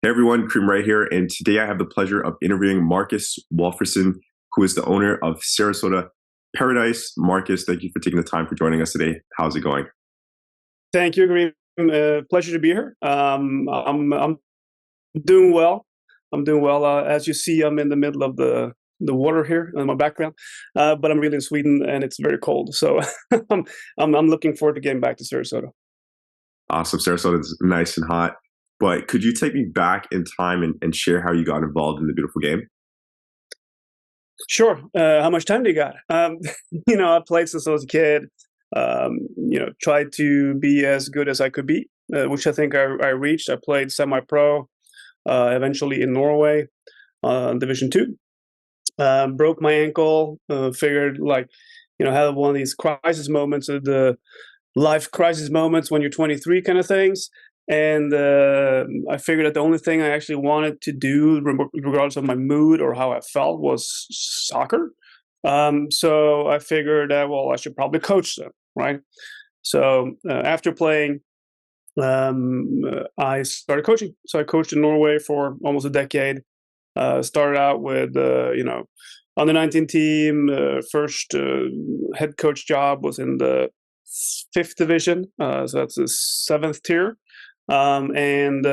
Hey everyone, Kareem right here, and today I have the pleasure of interviewing Marcus Walfridson, who is the owner of Sarasota Paradise. Marcus, thank you for taking the time for joining us today. How's it going? Thank you, Kareem. Pleasure to be here. I'm doing well. I'm doing well. As you see, I'm in the middle of the water here in my background, but I'm really in Sweden and it's very cold. So I'm looking forward to getting back to Sarasota. Awesome. Sarasota is nice and hot, but could you take me back in time and share how you got involved in the beautiful game? Sure. How much time do you got? I played since I was a kid. Tried to be as good as I could be, which I think I reached. I played semi-pro, eventually in Norway, Division Two. Broke my ankle. Figured had one of these crisis moments, the life crisis moments when you're 23, kind of things. And I figured that the only thing I actually wanted to do, regardless of my mood or how I felt, was soccer. So I figured that, well, I should probably coach them, right? So after playing, I started coaching. So I coached in Norway for almost a decade. Started out with, on the 19 team. First head coach job was in the fifth division. So that's the seventh tier. And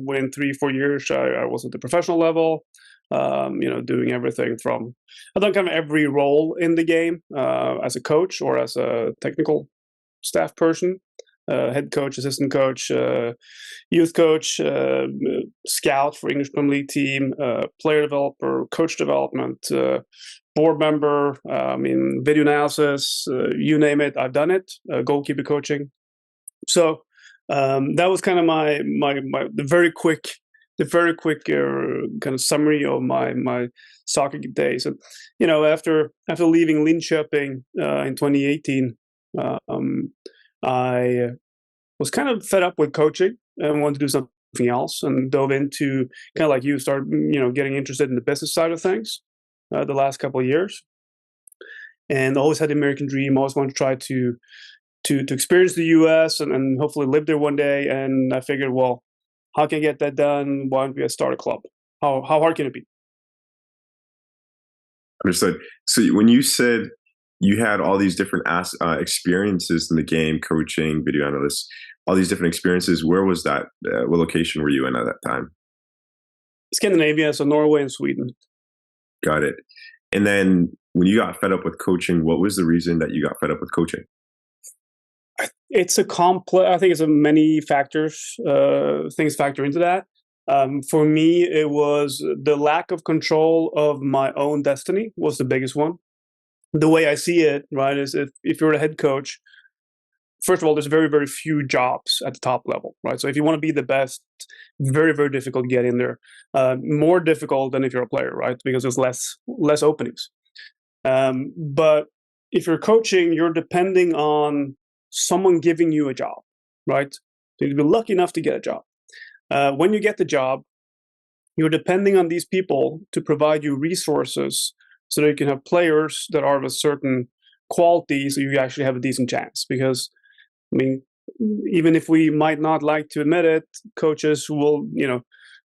within 3-4 years, I was at the professional level, doing everything from, I've done kind of every role in the game, as a coach or as a technical staff person, head coach, assistant coach, youth coach, scout for English Premier League team, player developer, coach development, board member, video analysis, you name it, I've done it, goalkeeper coaching. So that was kind of the very quick kind of summary of my soccer days. And after leaving Linköping in 2018, I was kind of fed up with coaching and wanted to do something else, and dove into, kind of like you, started getting interested in the business side of things the last couple of years, and always had the American dream. Always wanted to try to experience the U.S. and hopefully live there one day. And I figured, well, how can I get that done? Why don't we start a club? How hard can it be? Understood. So when you said you had all these different experiences in the game, coaching, video analyst, all these different experiences, where was that? What location were you in at that time? Scandinavia, so Norway and Sweden. Got it. And then when you got fed up with coaching, what was the reason that you got fed up with coaching? It's a complex. I think it's many factors. Things factor into that. For me, it was the lack of control of my own destiny was the biggest one. The way I see it, right, is if you're a head coach, first of all, there's very, very few jobs at the top level, right? So if you want to be the best, very, very difficult to get in there. More difficult than if you're a player, right? Because there's less openings. But if you're coaching, you're depending on someone giving you a job, right? So you'd be lucky enough to get a job. When you get the job, you're depending on these people to provide you resources so that you can have players that are of a certain quality, so you actually have a decent chance. Because, even if we might not like to admit it, coaches will,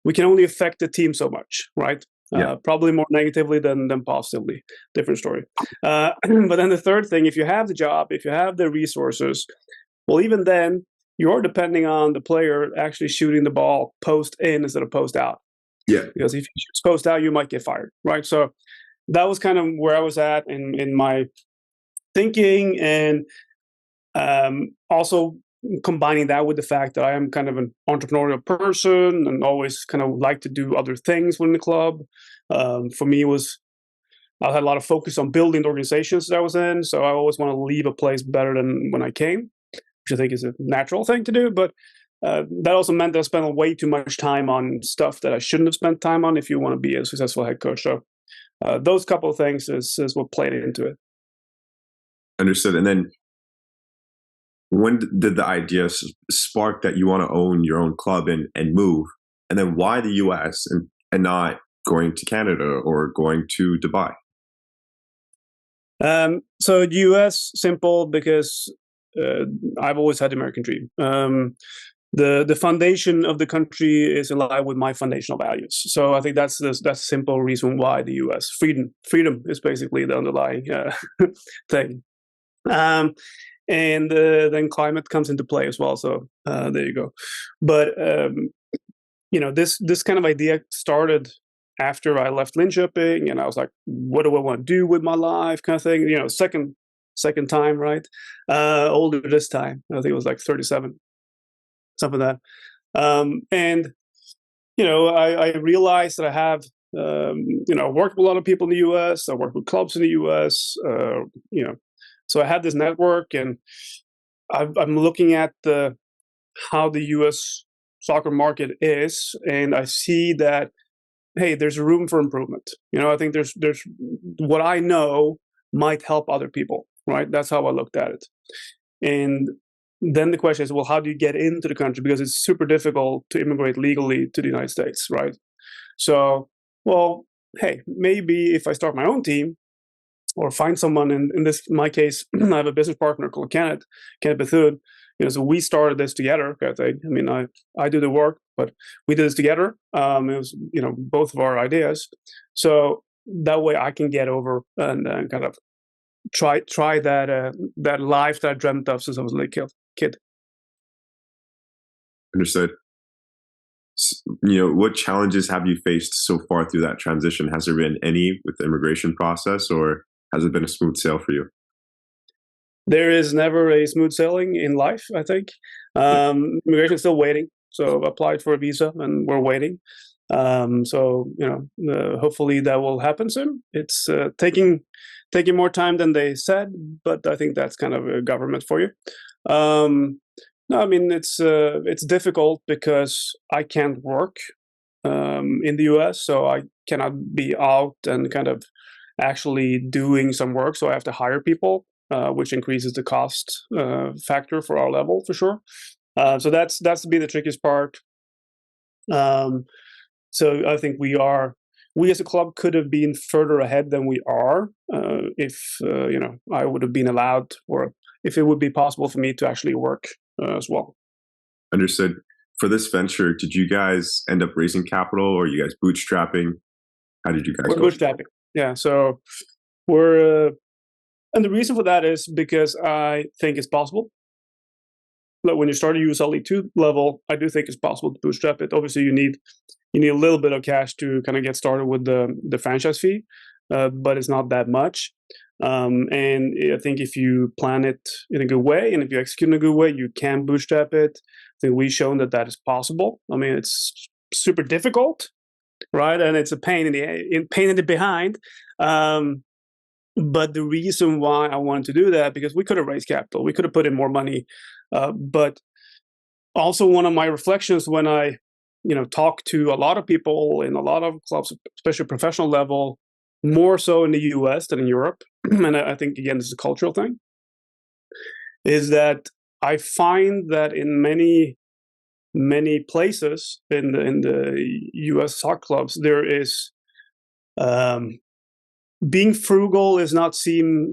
we can only affect the team so much, right? Yeah. Probably more negatively than positively. Different story. But then the third thing, if you have the job, if you have the resources, well, even then, you're depending on the player actually shooting the ball post in instead of post out. Yeah. Because if you shoot post out, you might get fired, right? So that was kind of where I was at in my thinking, and also combining that with the fact that I am kind of an entrepreneurial person and always kind of like to do other things within the club. For me, I had a lot of focus on building the organizations that I was in, so I always want to leave a place better than when I came, which I think is a natural thing to do. But that also meant that I spent way too much time on stuff that I shouldn't have spent time on if you want to be a successful head coach. So those couple of things is what played into it. Understood. And then when did the idea spark that you want to own your own club and move? And then why the US and not going to Canada or going to Dubai? So US, simple, because I've always had the American dream. the foundation of the country is in line with my foundational values. So I think that's the simple reason why the U.S. freedom is basically the underlying thing. And then climate comes into play as well. So there you go. But this kind of idea started after I left Linköping, and I was like, what do I want to do with my life, kind of thing. Second time, right? Older this time. I think it was like 37, something like that. And I realized that I have worked with a lot of people in the U.S. I worked with clubs in the U.S. So I had this network, and I'm looking at how the U.S. soccer market is, and I see that, hey, there's room for improvement. I think there's what I know might help other people, right? That's how I looked at it. And then the question is, well, how do you get into the country? Because it's super difficult to immigrate legally to the United States, right? So, well, hey, maybe if I start my own team or find someone, in my case, I have a business partner called Kenneth Bethune. So we started this together, I think. I mean, I do the work, but we did this together. It was, both of our ideas. So that way I can get over and kind of try that life that I dreamt of since I was a little kid. Understood. What challenges have you faced so far through that transition? Has there been any with the immigration process, or has it been a smooth sail for you? There is never a smooth sailing in life, I think. Immigration is still waiting. So applied for a visa and we're waiting. Hopefully that will happen soon. It's taking more time than they said, but I think that's kind of a government for you. No, I mean, it's difficult because I can't work in the US, so I cannot be out and kind of actually doing some work. So I have to hire people, which increases the cost factor for our level for sure. So that's been the trickiest part. So I think we as a club could have been further ahead than we are if I would have been allowed, or if it would be possible for me to actually work as well. Understood. For this venture, did you guys end up raising capital, or are you guys bootstrapping? How did you guys go? We're bootstrapping. Yeah. So we're, and the reason for that is because I think it's possible. But when you start a USL League Two level, I do think it's possible to bootstrap it. Obviously, you need a little bit of cash to kind of get started with the franchise fee, but it's not that much. And I think if you plan it in a good way, and if you execute in a good way, you can bootstrap it. I think we've shown that is possible. I mean, it's super difficult, right? And it's a pain in the behind. But the reason why I wanted to do that, because we could have raised capital, we could have put in more money. But also one of my reflections when I, talk to a lot of people in a lot of clubs, especially professional level, more so in the US than in Europe, and I think, again, this is a cultural thing, is that I find that in many places in the US soccer clubs, there is being frugal is not seen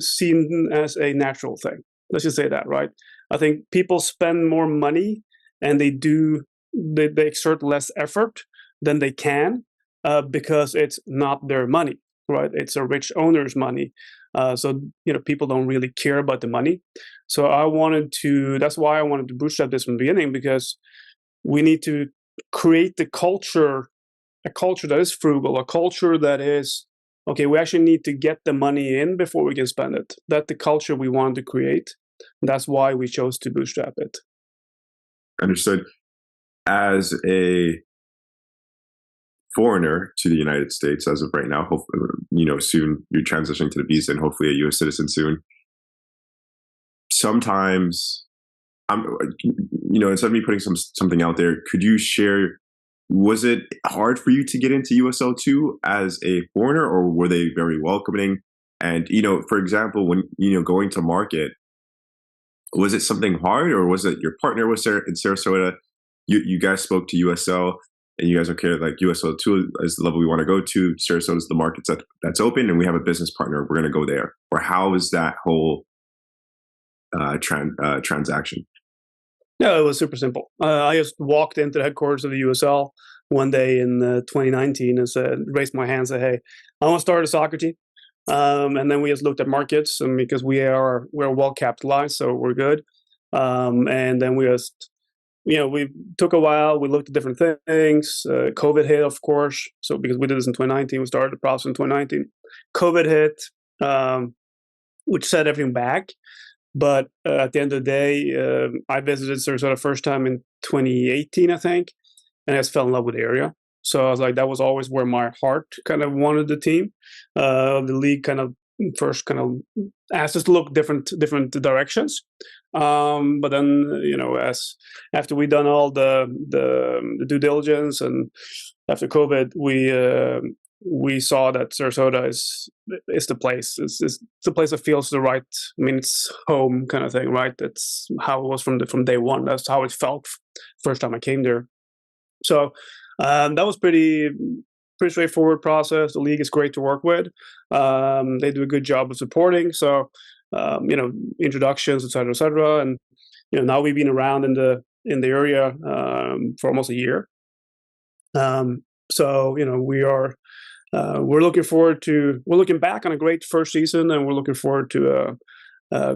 as a natural thing. Let's just say that, right? I think people spend more money and they exert less effort than they can because it's not their money, right? It's a rich owner's money. So people don't really care about the money. So that's why I wanted to bootstrap this from the beginning, because we need to create a culture that is frugal, a culture that is, okay, we actually need to get the money in before we can spend it. That's the culture we wanted to create. And that's why we chose to bootstrap it. Understood. As a foreigner to the United States as of right now, hopefully, soon you're transitioning to the visa and hopefully a U.S. citizen soon. Sometimes, instead of me putting something out there, could you share, was it hard for you to get into USL 2 as a foreigner, or were they very welcoming? And, for example, when, going to market, was it something hard, or was it your partner was there in Sarasota? You guys spoke to USL and you guys, okay, like USL 2 is the level we want to go to. Sarasota is the market that's open, and we have a business partner. We're going to go there. Or how is that whole transaction? No, it was super simple. I just walked into the headquarters of the USL one day in 2019 and raised my hand, and said, "Hey, I want to start a soccer team." And then we just looked at markets, and because we're well capitalized, so we're good. And then we just, we took a while. We looked at different things. COVID hit, of course. So because we did this in 2019, we started the process in 2019. COVID hit, which set everything back. But at the end of the day, I visited Sarasota first time in 2018, I think, and I just fell in love with the area. So I was like, that was always where my heart kind of wanted the team. The league kind of first kind of asked us to look different directions. But then, as after we done all the due diligence and after COVID, we saw that Sarasota is the place. It's the place that feels the right. I mean, it's home kind of thing, right? That's how it was from day one. That's how it felt first time I came there. So that was pretty straightforward process. The league is great to work with. They do a good job of supporting. So introductions, et cetera, and now we've been around in the area for almost a year. So we're looking back on a great first season, and we're looking forward to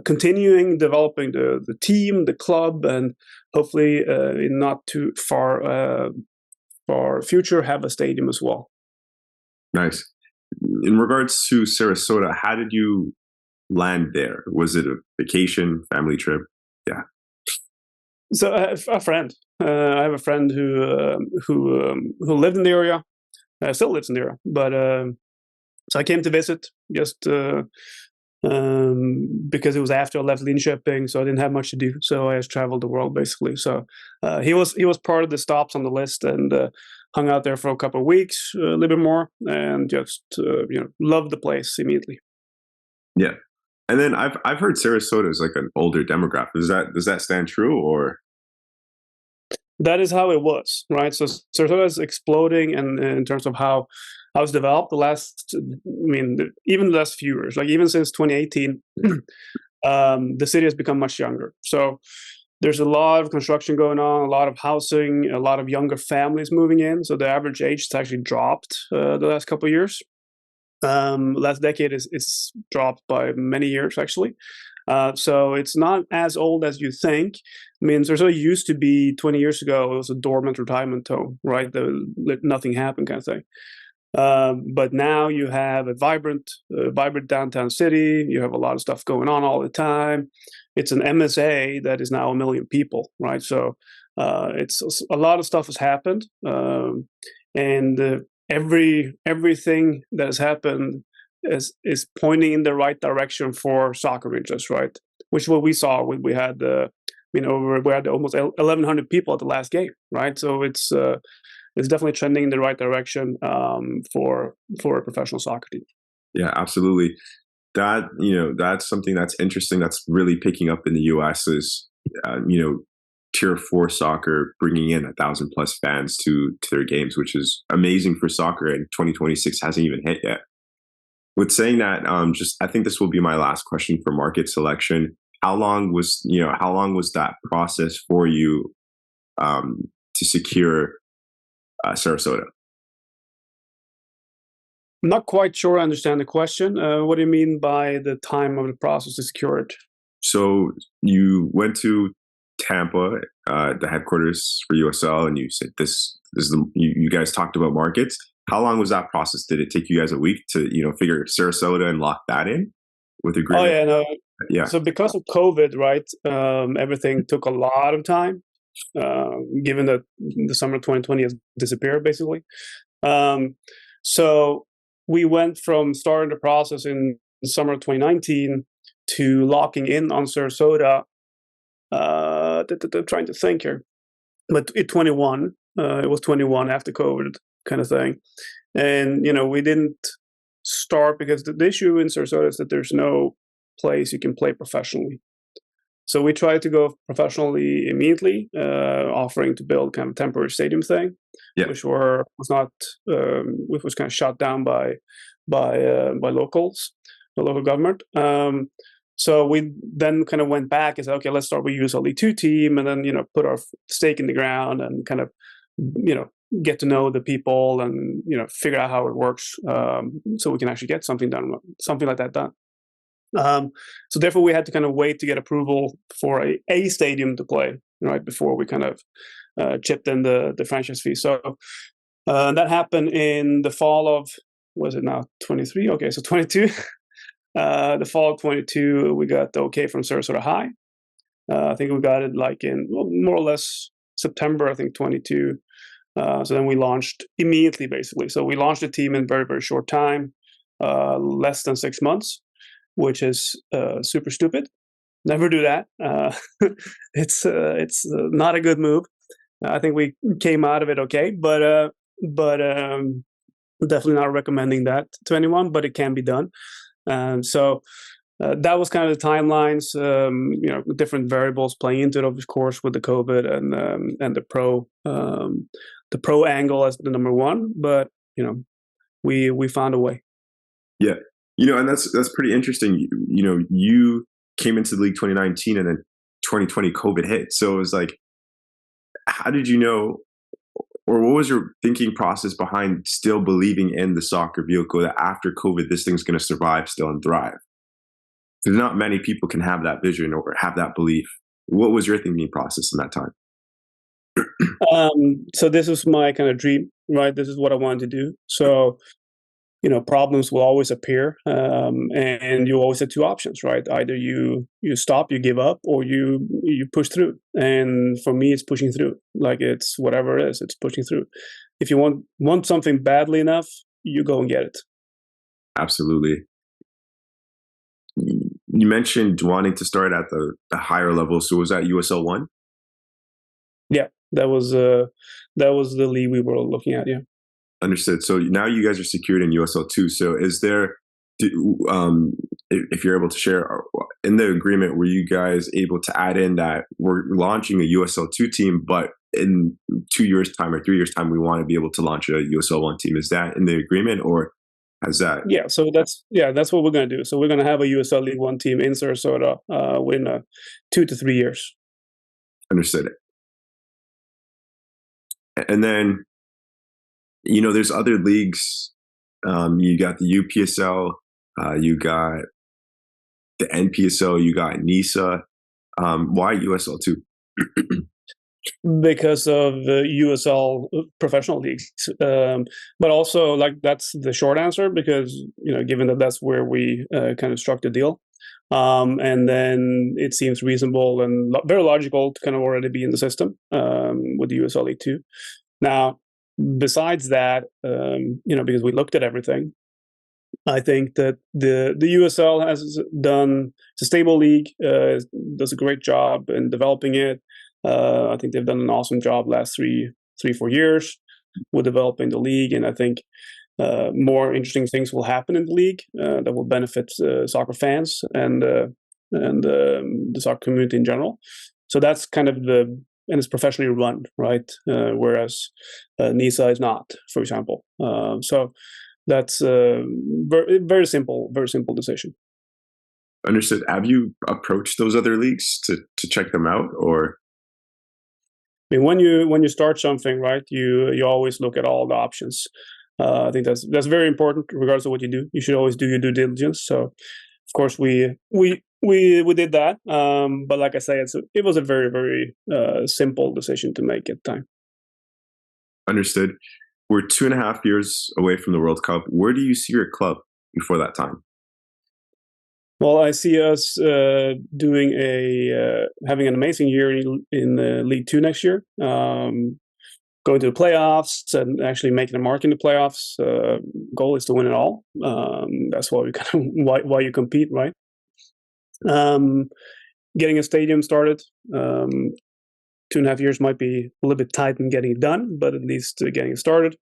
continuing developing the team, the club, and hopefully in not too far future have a stadium as well. Nice. In regards to Sarasota, how did you land there? Was it a vacation, family trip? Yeah. So a friend. I have a friend who lived in the area, still lives in the area, but so I came to visit just because it was after I left Linköping, so I didn't have much to do. So I just traveled the world basically. So he was part of the stops on the list, and hung out there for a couple of weeks, a little bit more, and just loved the place immediately. Yeah. And then I've heard Sarasota is like an older demographic. Does that stand true, or? That is how it was, right? So Sarasota is exploding, and in terms of how it's developed even the last few years, like even since 2018, the city has become much younger. So there's a lot of construction going on, a lot of housing, a lot of younger families moving in. So the average age has actually dropped the last couple of years. Last decade is dropped by many years actually. So it's not as old as you think. I mean, Sarasota used to be 20 years ago. It was a dormant retirement home, right? Nothing happened kind of thing. But now you have a vibrant downtown city. You have a lot of stuff going on all the time. It's an MSA that is now 1 million people, right? So it's a lot of stuff has happened, and everything that has happened is pointing in the right direction for soccer interest, right? Which is what we saw when we had we had almost 1,100 people at the last game, right? So it's definitely trending in the right direction for a professional soccer team. Yeah, absolutely. That's something that's interesting. That's really picking up in the U.S. is Tier 4 soccer bringing in 1,000 plus fans to their games, which is amazing for soccer. And 2026 hasn't even hit yet. With saying that, I think this will be my last question for market selection. How long was that process for you to secure Sarasota? I'm not quite sure I understand the question. What do you mean by the time of the process to secure it? So you went to Tampa, the headquarters for USL, and you said this is you guys talked about markets. How long was that process? Did it take you guys a week to figure Sarasota and lock that in with agreement? Oh yeah, no. Yeah. So because of COVID, right, everything took a lot of time. Given that the summer 2020 has disappeared, basically. So we went from starting the process in the summer 2019 to locking in on Sarasota. Trying to think here, but it 21. It was 21 after COVID kind of thing, and we didn't start because the issue in Sarasota is that there's no place you can play professionally. So we tried to go professionally immediately, offering to build kind of a temporary stadium thing, which was kind of shut down by locals, the local government. So we then kind of went back and said, okay, let's start with USL League Two team, and then put our stake in the ground and kind of get to know the people and figure out how it works, so we can actually get something like that done. So therefore, we had to kind of wait to get approval for a stadium to play, right, before we kind of chipped in the franchise fee. So that happened in the fall of, was it now 23? Okay, so 22. The fall of 22, we got the okay from Sarasota High. I think we got it like in more or less September, I think 22. So then we launched immediately, basically. So we launched the team in very, very short time, less than 6 months, which is super stupid. Never do that. It's not a good move. I think we came out of it okay, but definitely not recommending that to anyone. But it can be done. So that was kind of the timelines. Different variables playing into it, of course, with the COVID and the pro angle as the number one. But we found a way. Yeah, and that's pretty interesting. You came into the league 2019, and then 2020 COVID hit. So it was like, how did you know, or what was your thinking process behind still believing in the soccer vehicle that after COVID, this thing's going to survive still and thrive? Because not many people can have that vision or have that belief. What was your thinking process in that time? So this was my kind of dream, right? This is what I wanted to do. So problems will always appear, and you always have two options, right? Either you stop, you give up, or you push through. And for me, it's pushing through. Like, it's whatever it is, it's pushing through. If you want something badly enough, you go and get it. Absolutely. You mentioned wanting to start at the higher level. So was that USL 1? Yeah, that was the league we were looking at. Yeah. Understood. So now you guys are secured in USL 2. So is there, if you're able to share, in the agreement, were you guys able to add in that we're launching a USL 2 team, but in 2 years' time or 3 years' time, we want to be able to launch a USL 1 team? Is that in the agreement, or has that? Yeah, so that's what we're going to do. So we're going to have a USL League 1 team in Sarasota within 2 to 3 years. Understood. And then, there's other leagues. You got the UPSL, you got the NPSL, you got NISA. Why USL 2? Because of the USL professional leagues, but also, like, that's the short answer, because given that that's where we kind of struck the deal, and then it seems reasonable and very logical to kind of already be in the system with the USL League Two. Now, besides that, because we looked at everything, I think that the USL it's a stable league, does a great job in developing it. I think they've done an awesome job last 4 years with developing the league, and I think more interesting things will happen in the league that will benefit soccer fans and the soccer community in general. So that's kind of and it's professionally run, right? Whereas NISA is not, for example. So that's a very simple decision. Understood. Have you approached those other leagues to check them out, or? I mean, when you start something, right, you always look at all the options. I think that's very important, regardless of what you do. You should always do your due diligence. So, of course, we did that. But like I say, it was a very, very simple decision to make at the time. Understood. We're 2.5 years away from the World Cup. Where do you see your club before that time? Well, I see us doing having an amazing year in League Two next year. Going to the playoffs and actually making a mark in the playoffs. Goal is to win it all. That's why why you compete, right? Getting a stadium started. 2.5 years might be a little bit tight in getting it done, but at least getting it started.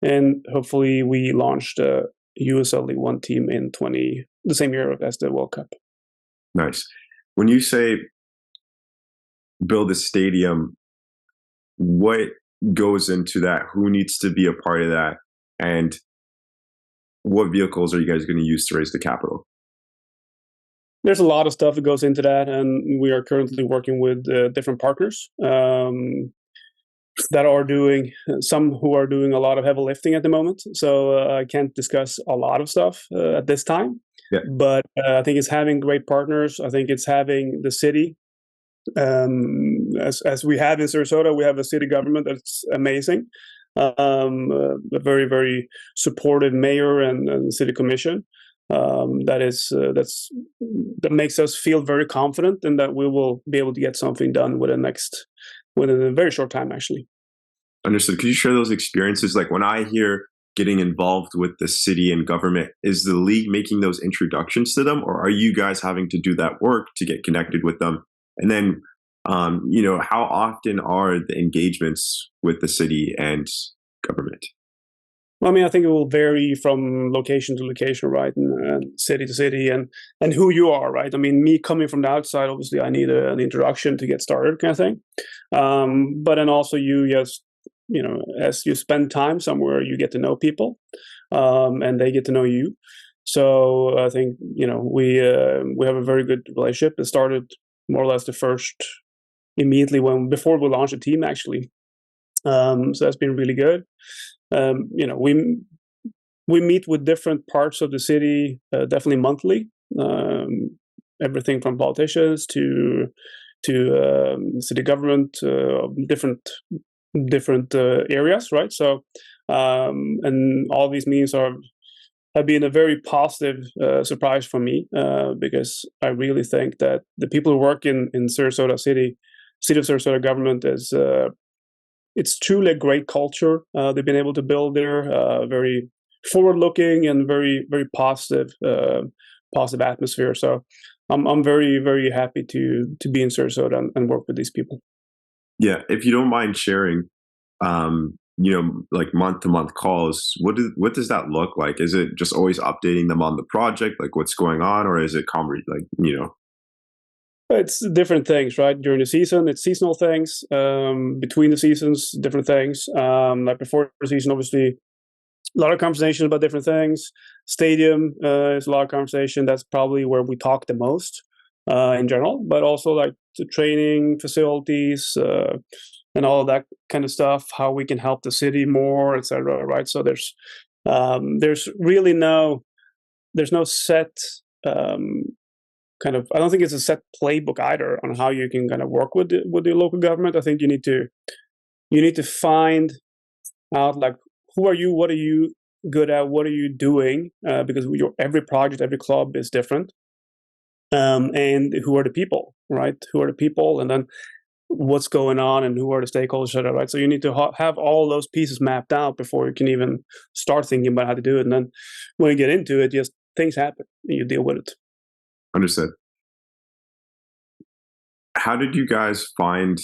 And hopefully we launched a USL League 1 team in the same year as the World Cup. Nice. When you say build a stadium, what goes into that? Who needs to be a part of that? And what vehicles are you guys going to use to raise the capital? There's a lot of stuff that goes into that, and we are currently working with different partners that are doing some who are doing a lot of heavy lifting at the moment. So I can't discuss a lot of stuff at this time. Yeah, But I think it's having great partners. I think it's having the city. As we have in Sarasota, we have a city government that's amazing. A very, very supportive mayor and city commission. That makes us feel very confident and that we will be able to get something done within a very short time, actually. understood. Could you share those experiences? Like when I hear getting involved with the city and government, is the league making those introductions to them, or are you guys having to do that work to get connected with them? And then, how often are the engagements with the city and government? Well, I mean, I think it will vary from location to location, right, and city to city, and who you are, right. I mean, me coming from the outside, obviously, I need an introduction to get started, kind of thing. But then also, as you spend time somewhere, you get to know people, and they get to know you. So I think we have a very good relationship. It started more or less immediately before we launched the team, actually. So that's been really good. We meet with different parts of the city, definitely monthly. Everything from politicians to city government, different areas, right? So, and all these meetings have been a very positive surprise for me because I really think that the people who work in Sarasota City of Sarasota government is. It's truly a great culture they've been able to build there. Very forward-looking and very, very positive atmosphere. So I'm very, very happy to be in Sarasota and work with these people. Yeah, if you don't mind sharing, like month to month calls, what does that look like? Is it just always updating them on the project, like what's going on, or is it It's different things, right? During the season, it's seasonal things. Between the seasons, different things. Like before the season, obviously, a lot of conversation about different things. Stadium is a lot of conversation. That's probably where we talk the most in general, but also like the training facilities and all of that kind of stuff. How we can help the city more, etc. Right? So there's really there's no set. I don't think it's a set playbook either on how you can kind of work with the local government. I think you need to find out like who are you, what are you good at, what are you doing, because every project, every club is different, and who are the people, right? Who are the people, and then what's going on, and who are the stakeholders, right? So you need to have all those pieces mapped out before you can even start thinking about how to do it. And then when you get into it, just things happen, and you deal with it. understood? How did you guys find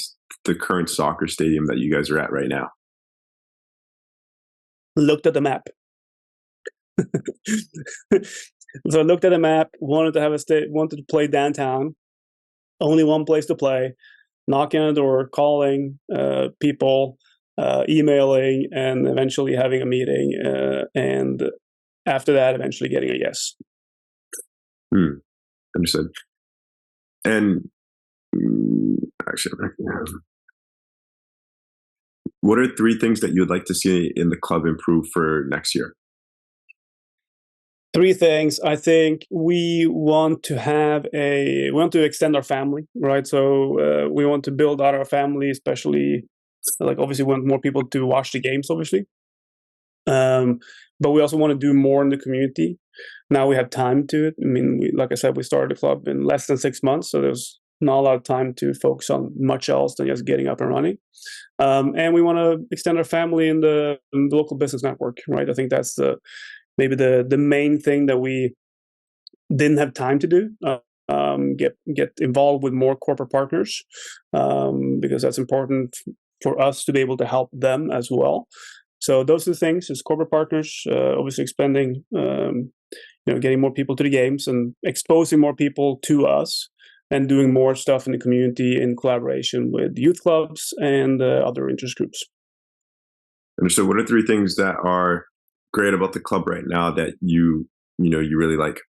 the current soccer stadium that you guys are at right now? Looked at the map. So I looked at the map, wanted to play downtown, only one place to play, knocking on the door, calling people, emailing, and eventually having a meeting, and after that, eventually getting a yes. Understood. And actually, what are 3 things that you would like to see in the club improve for next year? 3 things. I think we want to extend our family, right? So we want to build out our family, especially like obviously we want more people to watch the games, obviously. But we also want to do more in the community. Now we have time to it. I mean, like I said, we started the club in less than 6 months, so there's not a lot of time to focus on much else than just getting up and running. And we want to extend our family in the local business network, right? I think that's maybe the main thing that we didn't have time to do. Get involved with more corporate partners because that's important for us to be able to help them as well. So those two things is corporate partners, obviously expanding, getting more people to the games and exposing more people to us and doing more stuff in the community in collaboration with youth clubs and other interest groups. And so what are 3 things that are great about the club right now that you really like?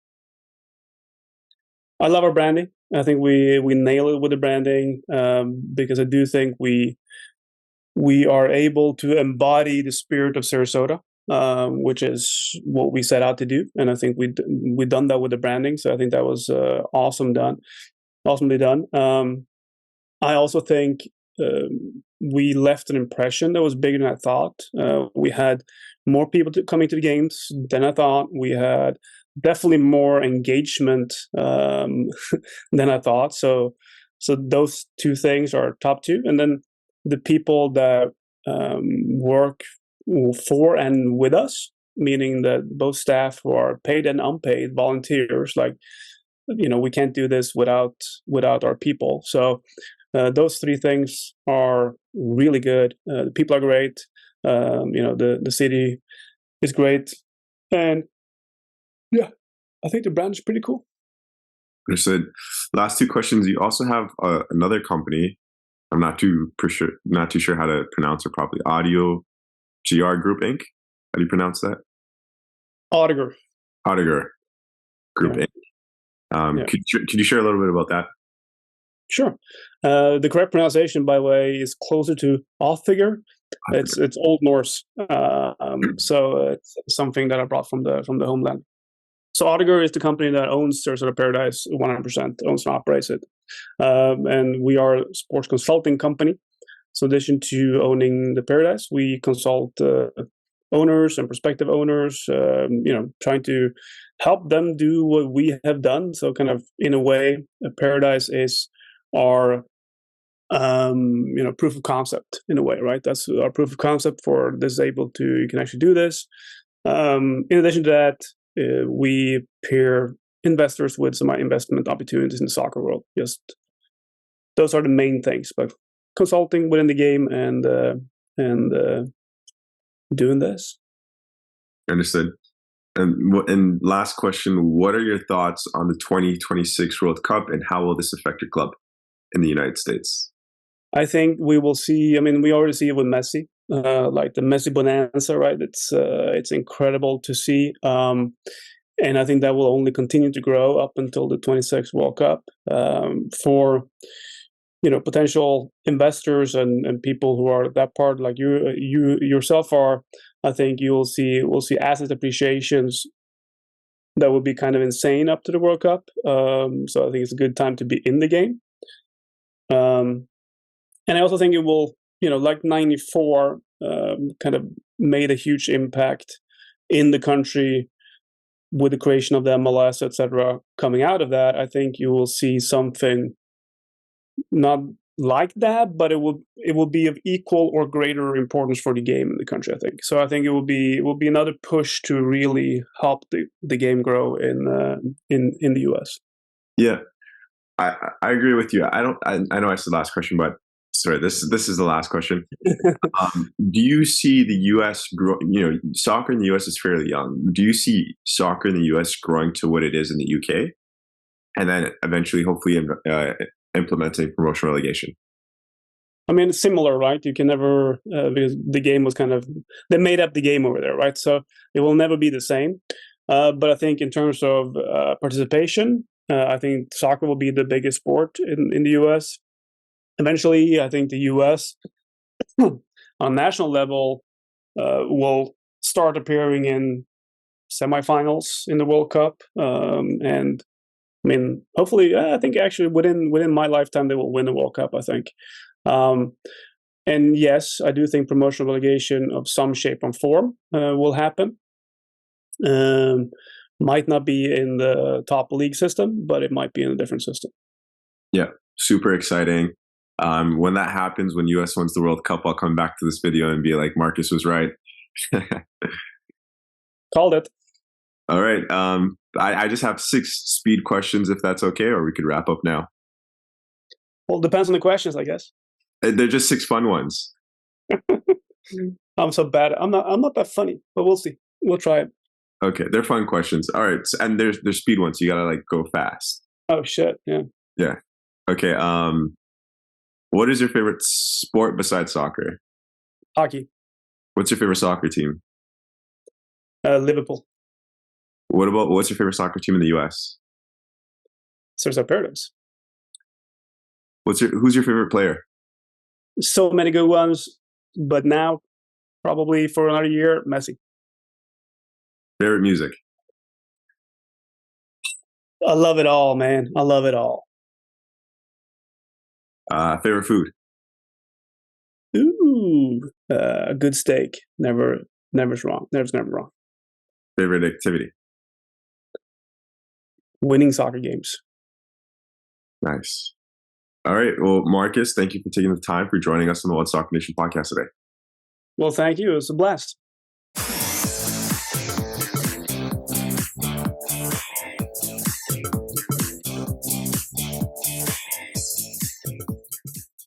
I love our branding. I think we nail it with the branding, because I do think we are able to embody the spirit of Sarasota, which is what we set out to do, and I think we done that with the branding. So I think that was awesomely done. I also think we left an impression that was bigger than I thought. We had more people coming to the games than I thought. We had definitely more engagement than I thought. So those two things are top two, and then the people that work for and with us, meaning that both staff who are paid and unpaid volunteers, like, we can't do this without our people. So those three things are really good. The people are great. The city is great, and yeah, I think the brand is pretty cool. Understood. Last two questions. You also have another company. I'm not too sure how to pronounce it properly. Audio GR Group Inc. How do you pronounce that? Audiger Group Inc. Could you share a little bit about that? Sure. The correct pronunciation, by the way, is closer to Audiger. It's Old Norse, so it's something that I brought from the homeland. So Audiger is the company that owns Sarasota Paradise 100%, owns and operates it, and we are a sports consulting company. So in addition to owning the Paradise, we consult owners and prospective owners, trying to help them do what we have done. So kind of in a way, Paradise is our proof of concept in a way, right? That's our proof of concept for disabled to you can actually do this. In addition to that, we pair investors with some investment opportunities in the soccer world. Just those are the main things, but consulting within the game and doing this. Understood. And last question, what are your thoughts on the 2026 World Cup and how will this affect your club in the United States? I think we will see, we already see it with Messi, like the Messi bonanza, right? It's incredible to see. And I think that will only continue to grow up until the 26th World Cup. For potential investors and people who are that part, like you yourself are, I think we'll see asset appreciations that will be kind of insane up to the World Cup. So I think it's a good time to be in the game. And I also think it will, like 94, kind of made a huge impact in the country with the creation of the MLS, etc. Coming out of that, I think you will see something not like that, but it will be of equal or greater importance for the game in the country, I think. So I think it will be another push to really help the game grow in the US. Yeah, I agree with you. I know I said last question, but sorry, this is the last question. Do you see the U.S. soccer in the U.S. is fairly young. Do you see soccer in the U.S. growing to what it is in the U.K. and then eventually, hopefully, implementing promotion relegation? Similar, right? You can never, because the game was they made up the game over there, right? So it will never be the same. But I think in terms of participation, I think soccer will be the biggest sport in the U.S. Eventually, I think the U.S. on national level will start appearing in semifinals in the World Cup, and hopefully, I think actually within my lifetime they will win the World Cup. I think, and yes, I do think promotion relegation of some shape and form will happen. Might not be in the top league system, but it might be in a different system. Yeah, super exciting. When that happens, when US wins the World Cup, I'll come back to this video and be like, Marcus was right. Called it. All right. I just have 6 speed questions, if that's okay, or we could wrap up now. Well, it depends on the questions, I guess. They're just 6 fun ones. I'm so bad. I'm not that funny, but we'll see. We'll try it. Okay, they're fun questions. All right, and there's speed ones. So you gotta go fast. Oh shit! Yeah. Yeah. Okay. What is your favorite sport besides soccer? Hockey. What's your favorite soccer team? Liverpool. What's your favorite soccer team in the US? Sarasota Paradise. Who's your favorite player? So many good ones, but now probably for another year, Messi. Favorite music? I love it all, man. I love it all. Favorite food? Ooh, a good steak. Never's wrong. Never wrong. Favorite activity? Winning soccer games. Nice. All right. Well, Marcus, thank you for taking the time for joining us on the One Soccer Nation podcast today. Well, thank you. It was a blast.